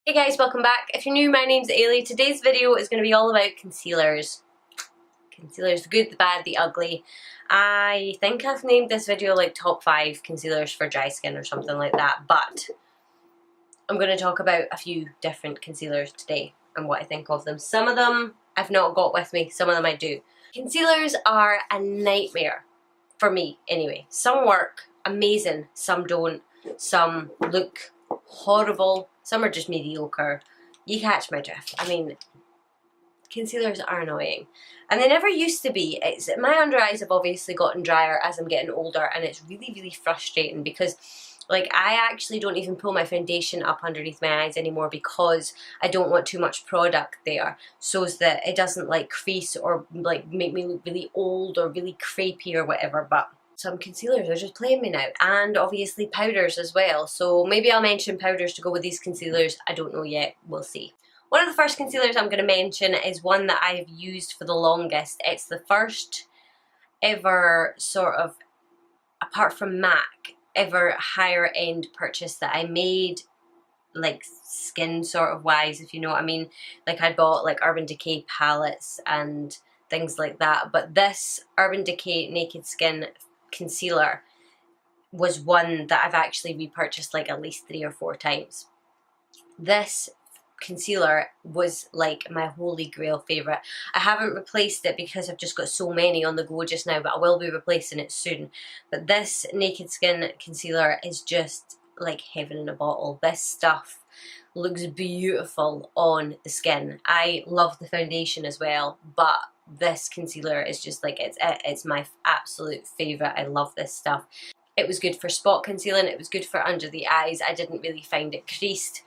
Hey guys, welcome back. If you're new, my name's Aylie. Today's video is going to be all about concealers. Concealers, the good, the bad, the ugly. I think I've named this video like top 5 concealers for dry skin or something like that, but I'm going to talk about a few different concealers today and what I think of them. Some of them I've not got with me, some of them I do. Concealers are a nightmare for me anyway. Some work amazing, some don't. Some look horrible, some are just mediocre. You catch my drift. I mean, concealers are annoying. And they never used to be. My under eyes have obviously gotten drier as I'm getting older, and it's really, really frustrating because like I actually don't even pull my foundation up underneath my eyes anymore because I don't want too much product there, so that it doesn't like crease or like make me look really old or really crepey or whatever. But some concealers are just playing me now, and obviously powders as well, so maybe I'll mention powders to go with these concealers. I don't know yet, we'll see. One of the first concealers I'm going to mention is one that I've used for the longest. It's the first ever sort of, apart from MAC, ever higher end purchase that I made, like skin sort of wise, if you know what I mean. Like I bought like Urban Decay palettes and things like that, but this Urban Decay Naked Skin concealer was one that I've actually repurchased like at least 3 or 4 times. This concealer was like my holy grail favourite. I haven't replaced it because I've just got so many on the go just now, but I will be replacing it soon. But this Naked Skin concealer is just like heaven in a bottle. This stuff looks beautiful on the skin. I love the foundation as well, but this concealer is just like, it's my absolute favourite. I love this stuff. It was good for spot concealing, it was good for under the eyes. I didn't really find it creased.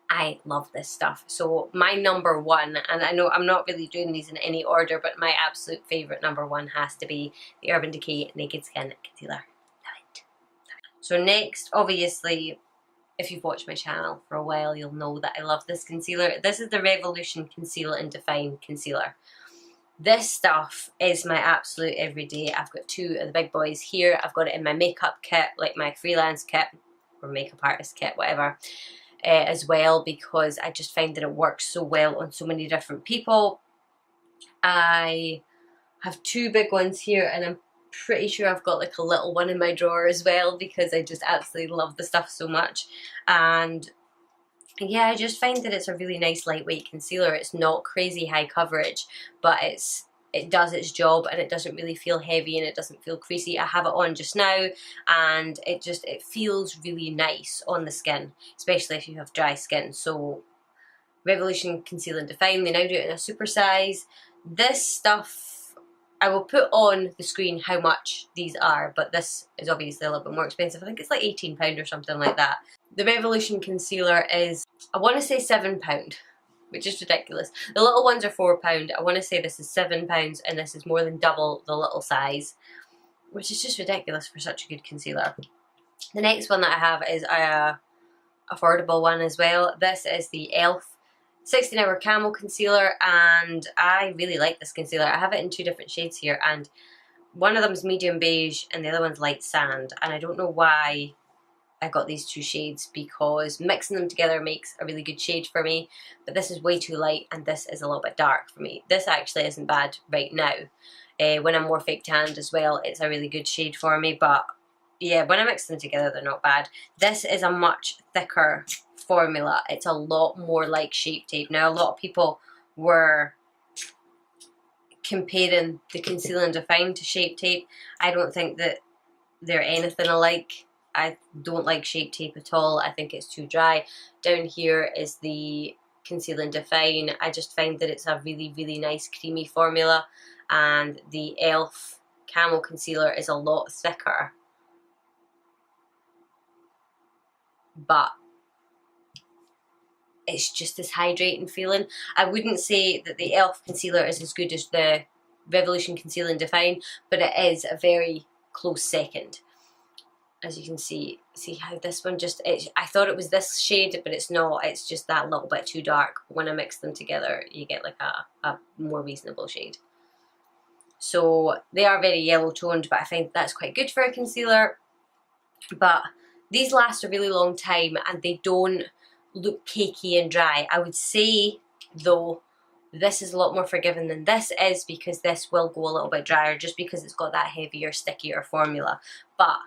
I love this stuff. So my number one, and I know I'm not really doing these in any order, but my absolute favourite number one has to be the Urban Decay Naked Skin Concealer. Love it. So next, obviously, if you've watched my channel for a while, you'll know that I love this concealer. This is the Revolution Conceal and Define Concealer. This stuff is my absolute everyday. I've got 2 of the big boys here. I've got it in my makeup kit, like my freelance kit or makeup artist kit, whatever, as well, because I just find that it works so well on so many different people. I have 2 big ones here, and I'm pretty sure I've got like a little one in my drawer as well because I just absolutely love the stuff so much. And yeah, I just find that it's a really nice lightweight concealer. It's not crazy high coverage, but it does its job, and it doesn't really feel heavy, and it doesn't feel creasy. I have it on just now, and it feels really nice on the skin, especially if you have dry skin. So Revolution Conceal and Define, they now do it in a super size. This stuff, I will put on the screen how much these are, but this is obviously a little bit more expensive. I think it's like £18 or something like that. The Revolution Concealer is, I want to say £7, which is ridiculous. The little ones are £4. I want to say this is £7, and this is more than double the little size, which is just ridiculous for such a good concealer. The next one that I have is a affordable one as well. This is the e.l.f. 16-hour Camo Concealer, and I really like this concealer. I have it in 2 different shades here, and one of them is medium beige and the other one's light sand, and I don't know why I got these 2 shades, because mixing them together makes a really good shade for me, but this is way too light and this is a little bit dark for me. This actually isn't bad right now. When I'm more fake tanned as well, it's a really good shade for me, but yeah, when I mix them together, they're not bad. This is a much thicker formula. It's a lot more like Shape Tape. Now, a lot of people were comparing the Conceal and Define to Shape Tape. I don't think that they're anything alike. I don't like Shape Tape at all. I think it's too dry. Down here is the Conceal and Define. I just find that it's a really, really nice creamy formula, and the e.l.f. Camo Concealer is a lot thicker, but it's just this hydrating feeling. I wouldn't say that the e.l.f. concealer is as good as the Revolution Conceal and Define, but it is a very close second. As you can see how this one just, I thought it was this shade, but it's not. It's just that little bit too dark. When I mix them together, you get like a more reasonable shade. So they are very yellow toned, but I think that's quite good for a concealer. But these last a really long time, and they don't look cakey and dry. I would say though this is a lot more forgiving than this is, because this will go a little bit drier just because it's got that heavier, stickier formula. But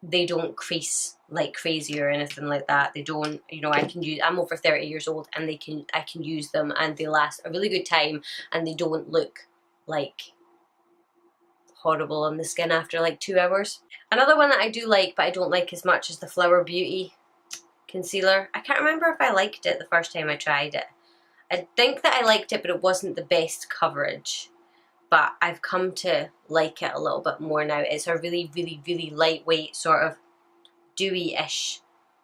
they don't crease like crazy or anything like that. They don't, you know, I'm over 30 years old and I can use them and they last a really good time and they don't look like horrible on the skin after like 2 hours. Another one that I do like but I don't like as much is the Flower Beauty concealer. I can't remember if I liked it the first time I tried it. I think that I liked it but it wasn't the best coverage. But I've come to like it a little bit more now. It's a really, really, really lightweight sort of dewy-ish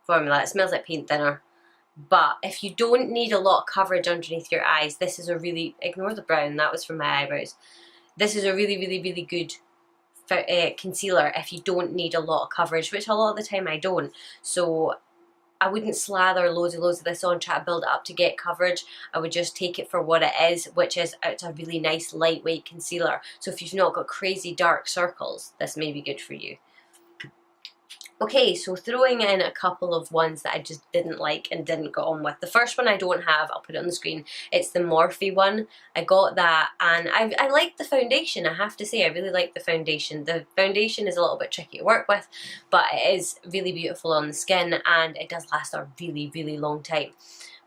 formula. It smells like paint thinner. But if you don't need a lot of coverage underneath your eyes, this is a really, ignore the brown, that was from my eyebrows. This is a really, really, really good concealer if you don't need a lot of coverage, which a lot of the time I don't. So I wouldn't slather loads of this on, try to build it up to get coverage. I would just take it for what it is, which is it's a really nice lightweight concealer. So if you've not got crazy dark circles, this may be good for you. Okay, so throwing in a couple of ones that I just didn't like and didn't get on with. The first one I don't have, I'll put it on the screen. It's the Morphe one. I got that and I like the foundation, I have to say. I really like the foundation. The foundation is a little bit tricky to work with, but it is really beautiful on the skin and it does last a really, really long time.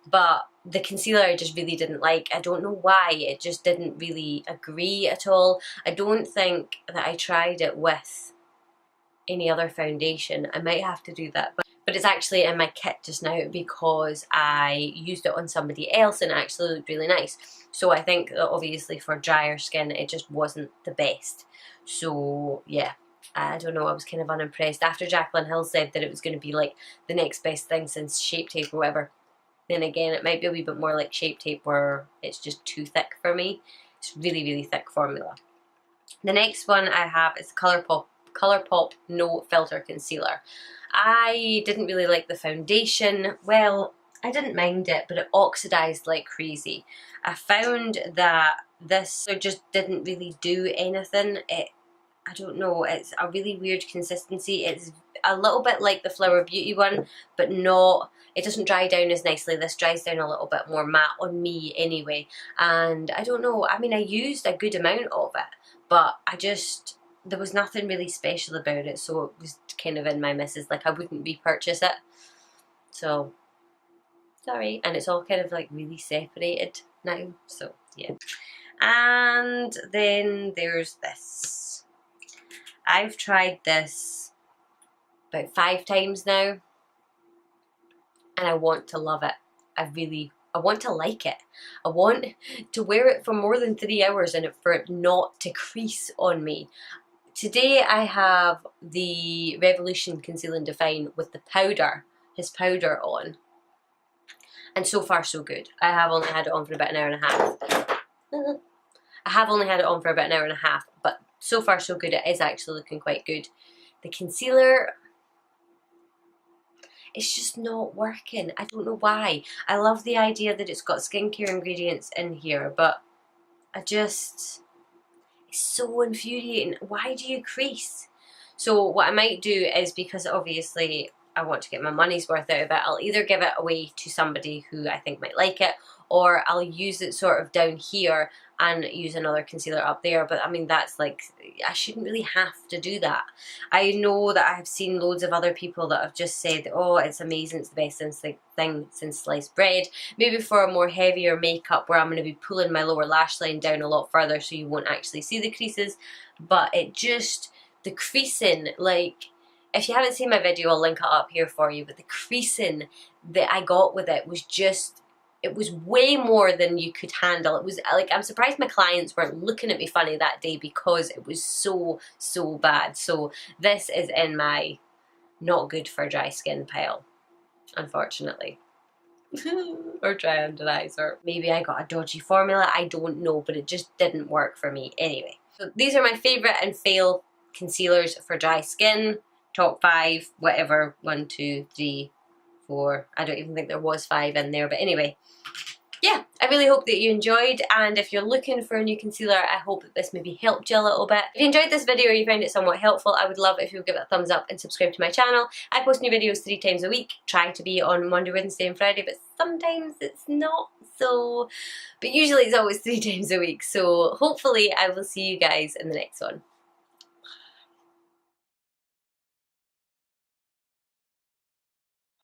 But the concealer I just really didn't like. I don't know why, it just didn't really agree at all. I don't think that I tried it with any other foundation. I might have to do that, but it's actually in my kit just now because I used it on somebody else and it actually looked really nice. So I think that obviously for drier skin it just wasn't the best. So yeah, I don't know, I was kind of unimpressed. After Jaclyn Hill said that it was going to be like the next best thing since Shape Tape or whatever, then again it might be a wee bit more like Shape Tape where it's just too thick for me. It's really, really thick formula. The next one I have is Colourpop No Filter Concealer. I didn't really like the foundation. Well, I didn't mind it, but it oxidized like crazy. I found that this just didn't really do anything. I don't know, it's a really weird consistency. It's a little bit like the Flower Beauty one, but not, it doesn't dry down as nicely. This dries down a little bit more matte on me anyway. And I don't know, I mean, I used a good amount of it, but there was nothing really special about it, so it was kind of in my misses. Like, I wouldn't repurchase it. So, sorry. And it's all kind of like really separated now, so yeah. And then there's this. I've tried this about 5 times now, and I want to love it. I want to like it. I want to wear it for more than 3 hours and for it not to crease on me. Today I have the Revolution Conceal and Define with the powder, his powder on. And so far so good. I have only had it on for about an hour and a half. But so far so good. It is actually looking quite good. The concealer, it's just not working. I don't know why. I love the idea that it's got skincare ingredients in here, but it's so infuriating. Why do you crease? So what I might do is, because obviously I want to get my money's worth out of it, I'll either give it away to somebody who I think might like it, or I'll use it sort of down here and use another concealer up there. But I mean, that's like, I shouldn't really have to do that. I know that I've seen loads of other people that have just said, oh, it's amazing, it's the best thing since sliced bread. Maybe for a more heavier makeup where I'm going to be pulling my lower lash line down a lot further so you won't actually see the creases. But it just, the creasing, like, if you haven't seen my video, I'll link it up here for you, but the creasing that I got with it was just, it was way more than you could handle. It was like, I'm surprised my clients weren't looking at me funny that day because it was so bad. So this is in my not good for dry skin pile, unfortunately. Or dry under eyes, or maybe I got a dodgy formula, I don't know, but it just didn't work for me anyway. So these are my favourite and fail concealers for dry skin. Top 5, whatever, 1, 2, 3, 4. I don't even think there was 5 in there, but anyway. yeah, I really hope that you enjoyed, and if you're looking for a new concealer, I hope that this maybe helped you a little bit. If you enjoyed this video or you found it somewhat helpful, I would love it if you would give it a thumbs up and subscribe to my channel. I post new videos 3 times a week, try to be on Monday, Wednesday and Friday, but sometimes it's not, so, but usually it's always 3 times a week, so hopefully I will see you guys in the next one.